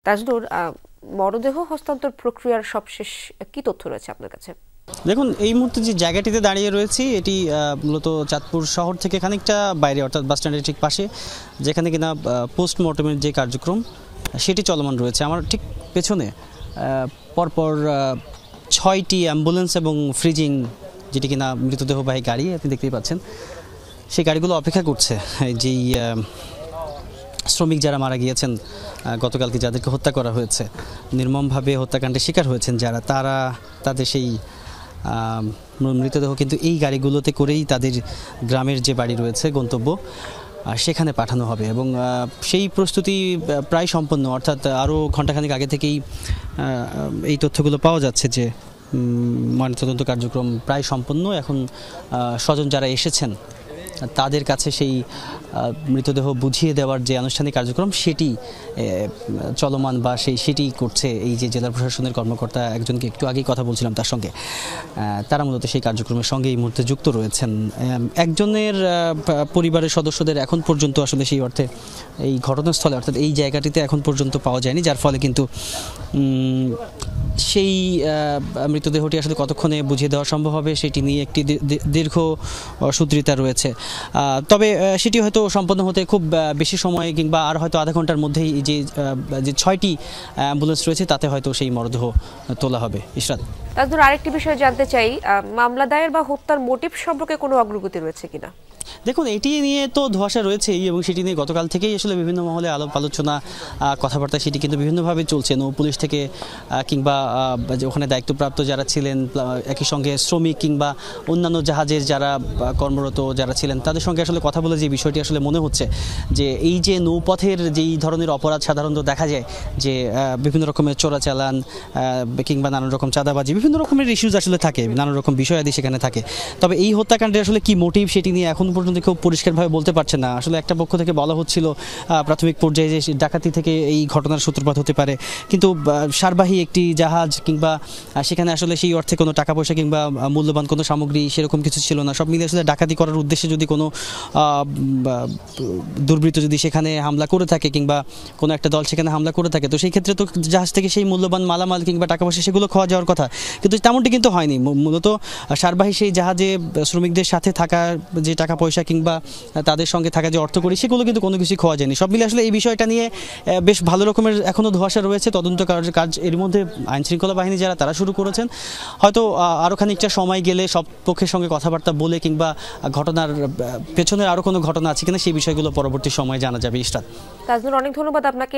তাজনুর, মরদেহ হস্তান্তর প্রক্রিয়ার সবশেষ কি তথ্য রয়েছে আপনার কাছে? দেখুন, এই মুহূর্তে যে জায়গাটিতে দাঁড়িয়ে রয়েছি এটি মূলত চাঁদপুর শহর থেকে খানিকটা বাইরে, অর্থাৎ বাস স্ট্যান্ডের ঠিক পাশে, যেখানে কিনা পোস্টমর্টমের যে কার্যক্রম সেটি চলমান রয়েছে। আমার ঠিক পেছনে পরপর 6টি অ্যাম্বুলেন্স এবং ফ্রিজিং, যেটি কিনা মৃতদেহবাহী গাড়ি আপনি দেখতেই পাচ্ছেন, সেই গাড়িগুলো অপেক্ষা করছে যেই শ্রমিক যারা মারা গিয়েছেন গতকালকে, যাদেরকে হত্যা করা হয়েছে, নির্মমভাবে হত্যাকাণ্ডের শিকার হয়েছেন যারা, তাদের সেই মৃতদেহ কিন্তু এই গাড়িগুলোতে করেই তাদের গ্রামের যে বাড়ি রয়েছে, গন্তব্য, সেখানে পাঠানো হবে। এবং সেই প্রস্তুতি প্রায় সম্পন্ন, অর্থাৎ আরও ঘণ্টাখানেক আগে থেকেই এই তথ্যগুলো পাওয়া যাচ্ছে যে ময়নাতদন্ত কার্যক্রম প্রায় সম্পন্ন। এখন স্বজন যারা এসেছেন তাদের কাছে সেই মৃতদেহ বুঝিয়ে দেওয়ার যে আনুষ্ঠানিক কার্যক্রম সেটি চলমান, বা সেটি করছে এই যে জেলা প্রশাসনের কর্মকর্তা একজনকে একটু আগেই কথা বলছিলাম তার সঙ্গে, তারা মূলত সেই কার্যক্রমের সঙ্গে এই মুহূর্তে যুক্ত রয়েছেন। একজনের পরিবারের সদস্যদের এখন পর্যন্ত আসলে সেই অর্থে এই ঘটনাস্থলে, অর্থাৎ এই জায়গাটিতে এখন পর্যন্ত পাওয়া যায়নি, যার ফলে কিন্তু সেই মৃতদেহটি আসলে কতক্ষণে বুঝিয়ে দেওয়া সম্ভব হবে সেটি নিয়ে একটি দীর্ঘ সূত্রিতা রয়েছে। তবে সেটি হয়তো সম্পন্ন হতে খুব বেশি সময় কিংবা আর হয়তো আধা ঘন্টার মধ্যেই যে 6টি অ্যাম্বুলেন্স রয়েছে তাতে হয়তো সেই মরদেহ তোলা হবে। ইশরাত, তারপর আরেকটি বিষয় জানতে চাই, মামলা দায়ের বা হত্যার মোটিভ সম্পর্কে কোনো অগ্রগতি রয়েছে কিনা? দেখুন, এটি নিয়ে তো ধোঁয়াশা রয়েছেই, এবং সেটি নিয়ে গতকাল থেকেই আসলে বিভিন্ন মহলে আলোচনা, কথাবার্তা সেটি কিন্তু বিভিন্নভাবে চলছে। নৌ পুলিশ থেকে কিংবা ওখানে দায়িত্বপ্রাপ্ত যারা ছিলেন, একই সঙ্গে শ্রমিক কিংবা অন্যান্য জাহাজের যারা কর্মরত যারা ছিলেন, তাদের সঙ্গে আসলে কথা বলে যে বিষয়টি আসলে মনে হচ্ছে যে এই যে নৌপথের যেই ধরনের অপরাধ সাধারণত দেখা যায়, যে বিভিন্ন রকমের চোরাচালান কিংবা নানান রকম চাঁদাবাজি, বিভিন্ন রকমের ইস্যুজ আসলে থাকে, নানান রকম বিষয়াদি সেখানে থাকে। তবে এই হত্যাকাণ্ডের আসলে কি মোটিভ সেটি নিয়ে এখন পর্যন্ত কেউ পরিষ্কারভাবে বলতে পারছে না। আসলে একটা পক্ষ থেকে বলা হচ্ছিল প্রাথমিক পর্যায়ে যে ডাকাতি থেকে এই ঘটনার সূত্রপাত হতে পারে, কিন্তু সারবাহী একটি জাহাজ কিংবা সেখানে আসলে সেই অর্থে কোনো টাকা পয়সা কিংবা মূল্যবান কোনো সামগ্রী সেরকম কিছু ছিল না। সব মিলে আসলে ডাকাতি করার উদ্দেশ্যে যদি কোনো দুর্বৃত্ত যদি সেখানে হামলা করে থাকে কিংবা কোনো একটা দল সেখানে হামলা করে থাকে, তো সেই ক্ষেত্রে তো জাহাজ থেকে সেই মূল্যবান মালামাল কিংবা টাকা পয়সা সেগুলো খাওয়া যাওয়ার কথা, কিন্তু তেমনটি কিন্তু হয়নি। মূলত সারবাহী সেই জাহাজে শ্রমিকদের সাথে থাকা যে টাকা পয়সা কিংবা তাদের সঙ্গে থাকা যে অর্থকড়ি, সেগুলো কিন্তু কোনো কিছুই খাওয়া যায়নি। সব মিলে আসলে এই বিষয়টা নিয়ে বেশ ভালো রকমের এখনও ধোঁয়াশা রয়েছে। তদন্ত কাজ এর মধ্যে আইনশৃঙ্খলা বাহিনী যারা, তারা শুরু করেছেন। হয়তো আরও খানিকটা সময় গেলে সব পক্ষের সঙ্গে কথাবার্তা বলে কিংবা ঘটনার পেছনের আরও কোনো ঘটনা আছে কিনা সেই বিষয়গুলো পরবর্তী সময়ে জানা যাবে। ইশরাত, তাজনুর, অনেক ধন্যবাদ আপনাকে।